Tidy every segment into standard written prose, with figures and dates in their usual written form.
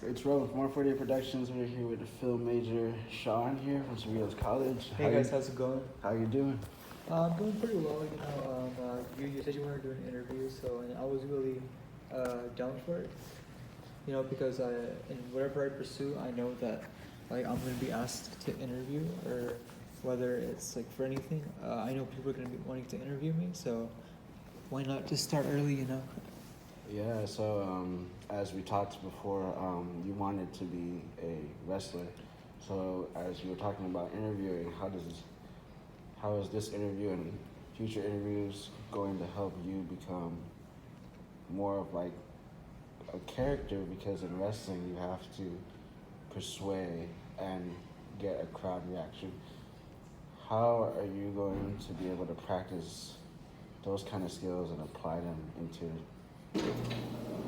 It's Roman from R48Productions. We're here with the film major Shaan here from Cerritos College. Hey guys, how's it going? How you doing? I'm doing pretty well. You said you wanted to do an interview, so and I was really down for it. Because in whatever I pursue, I know that like I'm gonna be asked to interview, or whether it's like for anything. I know people are gonna be wanting to interview me, so why not just start early? Yeah, so as we talked before, you wanted to be a wrestler. So as you were talking about interviewing, how is this interview and future interviews going to help you become more of like a character? Because in wrestling you have to persuade and get a crowd reaction. How are you going to be able to practice those kind of skills and apply them into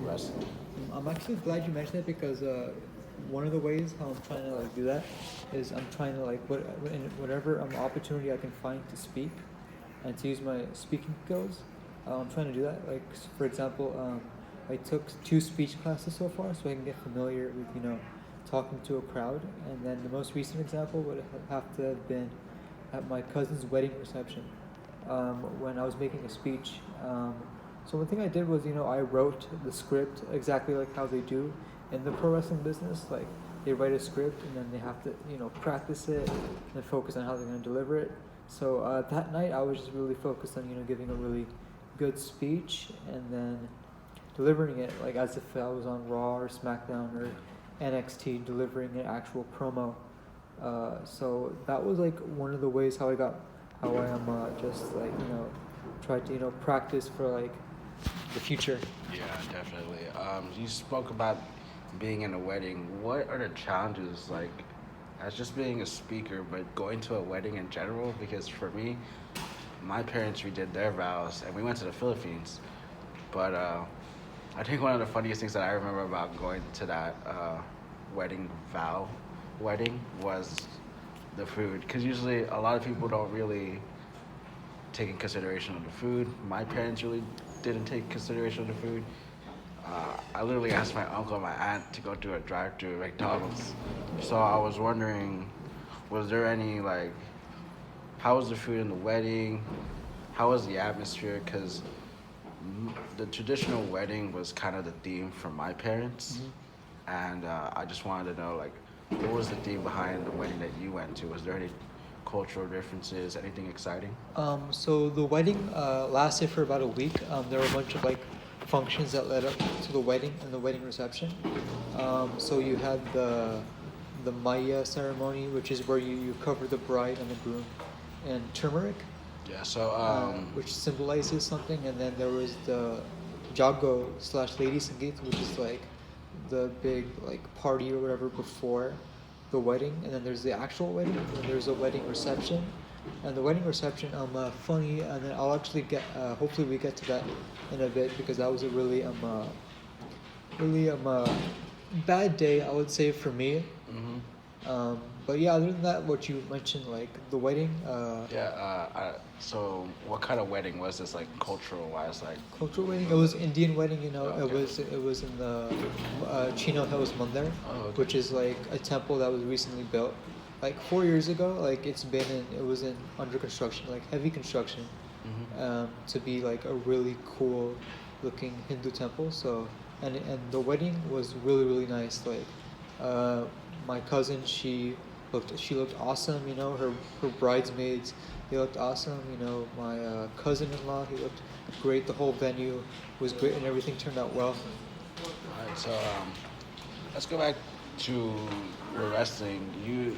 wrestling? I'm actually glad you mentioned it, because one of the ways how I'm trying to like do that is I'm trying to like whatever opportunity I can find to speak and to use my speaking skills. I'm trying to do that. Like for example, I took 2 speech classes so far, so I can get familiar with talking to a crowd. And then the most recent example would have to have been at my cousin's wedding reception, when I was making a speech. So one thing I did was, I wrote the script exactly like how they do in the pro wrestling business. Like they write a script and then they have to, practice it and focus on how they're going to deliver it. So that night I was just really focused on, giving a really good speech and then delivering it like as if I was on Raw or SmackDown or NXT, delivering an actual promo. So that was like one of the ways how I am just like, try to, practice for like the future. Yeah, definitely. You spoke about being in a wedding. What are the challenges like as just being a speaker, but going to a wedding in general? Because for me, my parents redid their vows and we went to the Philippines. But I think one of the funniest things that I remember about going to that wedding was the food. Because usually a lot of people don't really take in consideration of the food. My parents really didn't take consideration of the food. I literally asked my uncle and my aunt to go do a drive-thru at McDonald's. So I was wondering, was there any like, how was the food in the wedding? How was the atmosphere? Because the traditional wedding was kind of the theme for my parents. And I just wanted to know, like, what was the theme behind the wedding that you went to? Was there any cultural differences, anything exciting? So the wedding lasted for about a week. There were a bunch of like functions that led up to the wedding and the wedding reception. So you had the Maya ceremony, which is where you cover the bride and the groom in turmeric. Yeah, so which symbolizes something. And then there was the Jago / Lady Sangeet, which is like the big like party or whatever before the wedding. And then there's the actual wedding, and then there's a wedding reception. And the wedding reception, funny, and then I'll actually get, hopefully we get to that in a bit, because that was a really bad day, I would say, for me. But yeah, other than that, what you mentioned, like the wedding. So what kind of wedding was this, like cultural wise, like? Cultural wedding. It was Indian wedding. Okay. It was in the Chino Hills Mandir, which is like a temple that was recently built, like 4 years ago. Like it was in under construction, like heavy construction, to be like a really cool looking Hindu temple. So and the wedding was really really nice. Like my cousin, she looked awesome. Her bridesmaids, they looked awesome. My cousin-in-law, he looked great. The whole venue was great, and everything turned out well. All right, so let's go back to your wrestling. You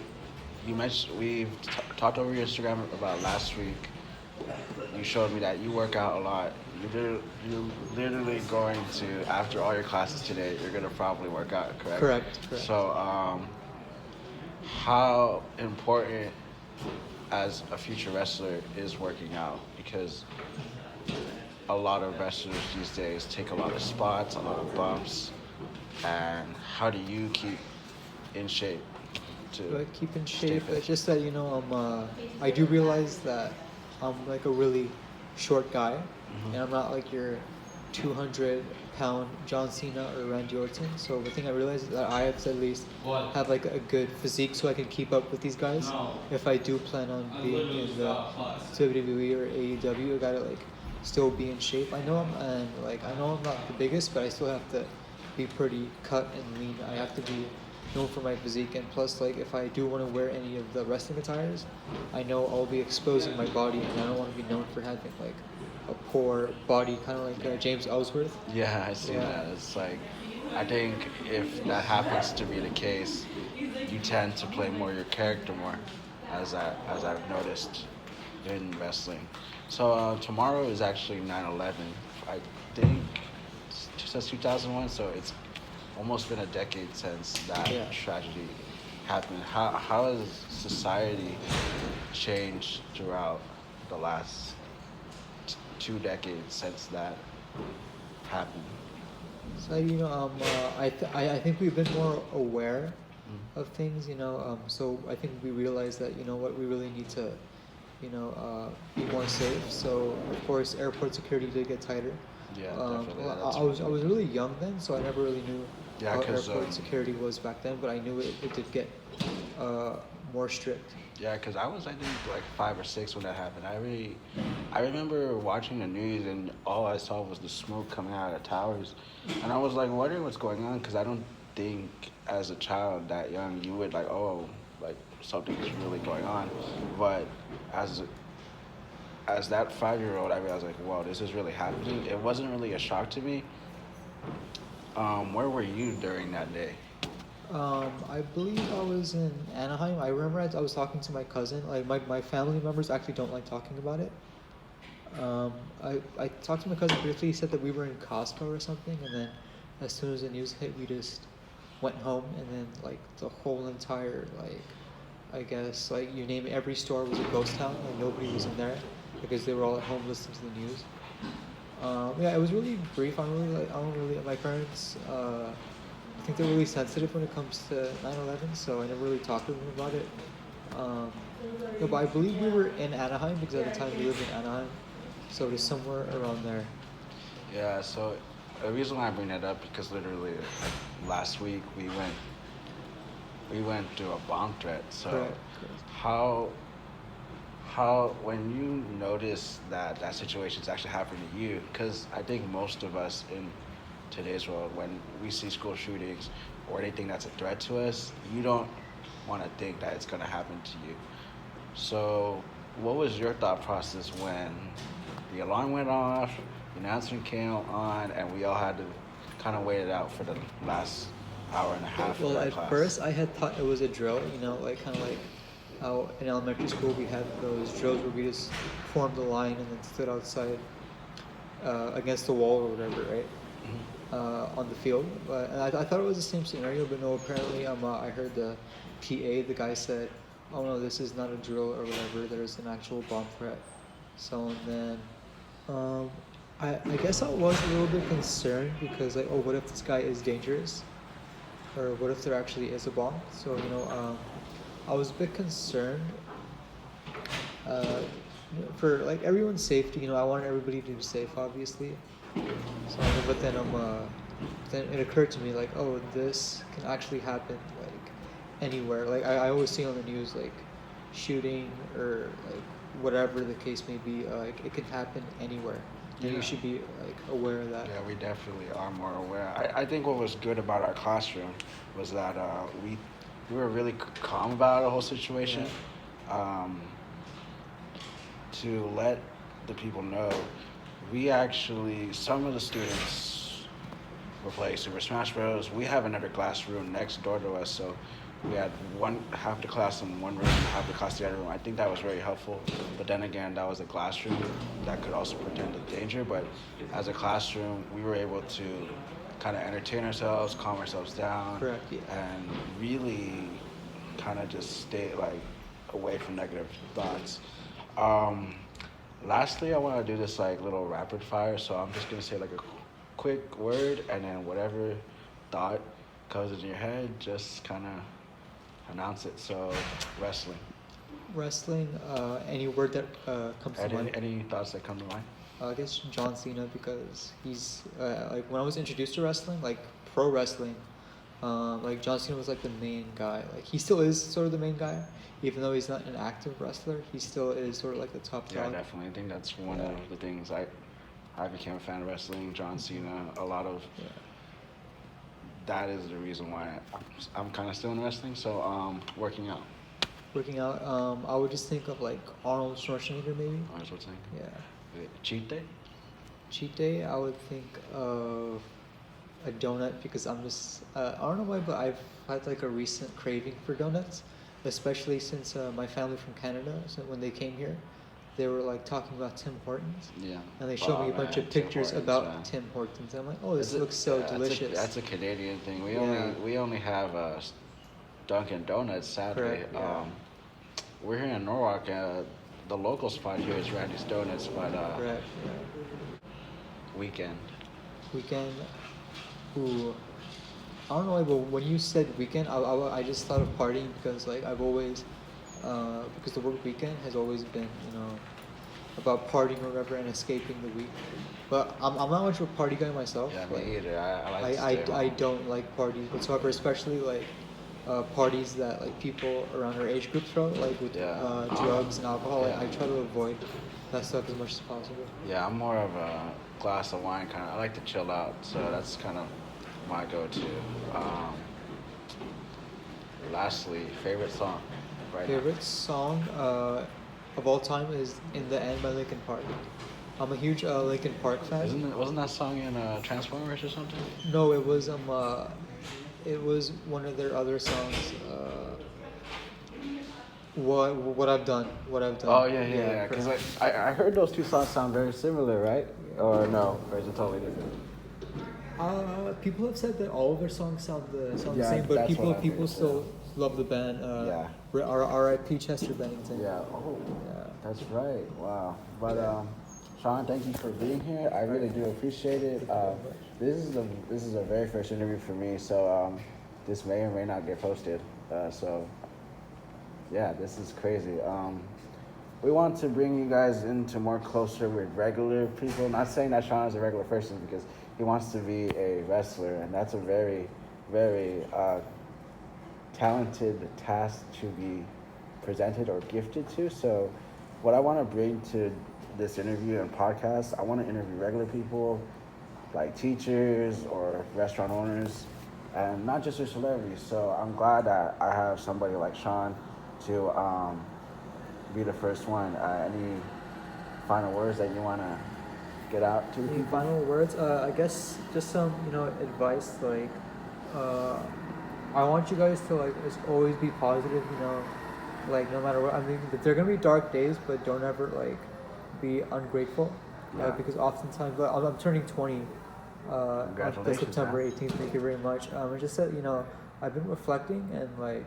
mentioned we've talked over your Instagram about last week. You showed me that you work out a lot. You're literally going to, after all your classes today, you're gonna probably work out, correct? Correct. So how important as a future wrestler is working out? Because a lot of wrestlers these days take a lot of spots, a lot of bumps, and how do you keep in shape? Keep in shape. It's just that I do realize that I'm like a really short guy, and I'm not like your 200-pound John Cena or Randy Orton. So the thing I realized is that I have to at least have like a good physique so I can keep up with these guys. If I do plan on being in the WWE or AEW, I gotta like still be in shape. I know I'm not the biggest, but I still have to be pretty cut and lean. I have to be known for my physique, and plus, like, if I do want to wear any of the wrestling attires, I know I'll be exposing my body, and I don't want to be known for having like a poor body, kind of like James Ellsworth. Yeah, I see that. It's like, I think if that happens to be the case, you tend to play more your character more, as I've noticed in wrestling. So tomorrow is actually 9/11. I think since 2001, so it's almost been a decade since that Yeah. tragedy happened. How has society changed throughout the last 2 decades since that happened? So I think we've been more aware of things. So I think we realize that what we really need to, be more safe. So of course, airport security did get tighter. Yeah, definitely. Well, I was really young then, so I never really knew Yeah, how 'cause, airport security was back then. But I knew it did get more strict. Yeah, because I was, I think, like 5 or 6 when that happened. I remember watching the news and all I saw was the smoke coming out of the towers. And I was like wondering what's going on because I don't think as a child that young you would like, oh, like something's really going on. But as that 5-year-old, I realized like, wow, this is really happening. It wasn't really a shock to me. Where were you during that day? I believe I was in Anaheim. I remember I was talking to my cousin. Like my family members actually don't like talking about it. I talked to my cousin briefly. He said that we were in Costco or something, and then as soon as the news hit, we just went home, and then like the whole entire I guess like you name it, every store was a ghost town. Like nobody was in there because they were all at home listening to the news. Yeah, it was really brief. I don't really. My parents, I think they're really sensitive when it comes to 9/11, so I never really talked to them about it. No, but I believe we were in Anaheim because at the time we lived in Anaheim, so it was somewhere around there. Yeah, so the reason why I bring that up because literally like, last week we went through a bomb threat. So Correct. how when you notice that situation's actually happening to you, because I think most of us in today's world, when we see school shootings or anything that's a threat to us, you don't want to think that it's going to happen to you. So what was your thought process when the alarm went off, the announcement came on, and we all had to kind of wait it out for the last hour and a half Well, of our at class? first I had thought it was a drill, like kind of like how in elementary school we had those drills where we just formed a line and then stood outside against the wall or whatever, right? On the field. But and I thought it was the same scenario, but no, apparently I heard the PA, the guy said, oh no, this is not a drill or whatever, there's an actual bomb threat. So and then I guess I was a little bit concerned because like, oh, what if this guy is dangerous? Or what if there actually is a bomb? So, I was a bit concerned for like everyone's safety. I want everybody to be safe, obviously. So, but then it occurred to me like, oh, this can actually happen like anywhere. Like I always see on the news like shooting or like whatever the case may be. Like it can happen anywhere. And you should be like aware of that. Yeah, we definitely are more aware. I think what was good about our classroom was that we were really calm about the whole situation. To let the people know, we actually, some of the students were playing Super Smash Bros. We have another classroom next door to us, so we had half the class in one room, half the class in the other room. I think that was very helpful. But then again, that was a classroom that could also pretend a danger. But as a classroom, we were able to kind of entertain ourselves, calm ourselves down, Correct, yeah. and really kind of just stay like away from negative thoughts. Lastly, I want to do this like little rapid fire. So I'm just gonna say like a quick word, and then whatever thought comes in your head, just kind of announce it. So, wrestling. Wrestling, any word that comes to mind. Any thoughts that come to mind? I guess John Cena, because he's like when I was introduced to wrestling, like pro wrestling, like John Cena was like the main guy. Like he still is sort of the main guy, even though he's not an active wrestler. He still is sort of like the top Yeah, dog. definitely. I think that's one of the things I became a fan of wrestling. John Cena. A lot of Yeah. that is the reason why I'm kind of still in wrestling. So working out. Working out, I would just think of like Arnold Schwarzenegger maybe. Arnold Schwarzenegger. Yeah. Cheat day. Cheat day, I would think of a donut because I'm just I don't know why, but I've had like a recent craving for donuts, especially since my family from Canada. So when they came here, they were like talking about Tim Hortons. Yeah. And they showed me a bunch man, of pictures Tim Hortons, about man. Tim Hortons. I'm like, oh, this That's looks so yeah, delicious. That's a Canadian thing. Yeah. We only have Dunkin' Donuts. Sadly, Correct, yeah. we're here in Norwalk. The local spot here is Randy's Donuts, but Correct. Yeah. weekend. Weekend. Ooh. I don't know why, but when you said weekend, I just thought of partying because like I've always, because the word weekend has always been, you know, about partying or whatever and escaping the week. But I'm not much of a party guy myself. Yeah, like, me either. I like to stay I home. don't like parties whatsoever, especially like parties that like people around our age group throw, like with Yeah. drugs and alcohol. Like, Yeah. I try to avoid that stuff as much as possible. Yeah, I'm more of a glass of wine kind of. I like to chill out, so that's kind of my go-to. Lastly, favorite song right Favorite song of all time is "In the End" by Linkin Park. I'm a huge Linkin Park fan. Wasn't that song in Transformers or something? No, it was one of their other songs. What I've done, what I've done. Oh yeah. Because I heard those two songs sound very similar, right? Or no? Or is it totally different? People have said that all of their songs sound the Yeah, same, but that's what I people think, still love the band. Yeah. R.I.P. Chester Bennington. Yeah. Oh, Yeah. that's right. Wow. But Shaan, thank you for being here. I really do appreciate it. This is a very first interview for me, so this may or may not get posted. So yeah, this is crazy. We want to bring you guys into more closer with regular people. Not saying that Shaan is a regular person because he wants to be a wrestler, and that's a very, very talented task to be presented or gifted to. So what I want to bring to this interview and podcast, I want to interview regular people like teachers or restaurant owners, and not just your celebrities. So I'm glad that I have somebody like Shaan to be the first one. Any final words that you want to get out to the Any people? final words? I guess just some, advice. Like, I want you guys to like just always be positive. Like no matter what. I mean, there are gonna be dark days, but don't ever like be ungrateful. Yeah. Because oftentimes, but I'm turning 20. On Congratulations, September man. 18th. Thank you very much. It's just that I've been reflecting and like.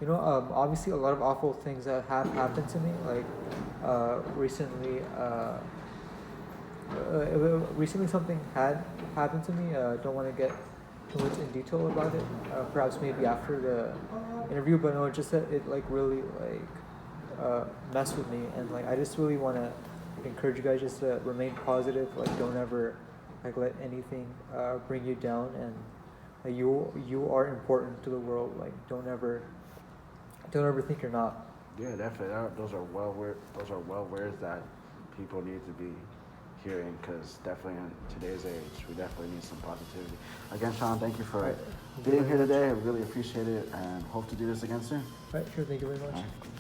Obviously a lot of awful things that have happened to me. Like recently, recently something had happened to me. Don't want to get too much in detail about it. Perhaps maybe after the interview, but no, just that it like really like messed with me, and like I just really want to encourage you guys just to remain positive. Like don't ever like let anything bring you down, and you are important to the world. Like don't ever think you're not. Yeah, definitely. Those are well words that people need to be hearing, because definitely in today's age, we definitely need some positivity. Again, Shaan, thank you for being here today. I really appreciate it and hope to do this again soon. Right, sure. Thank you very much. All right.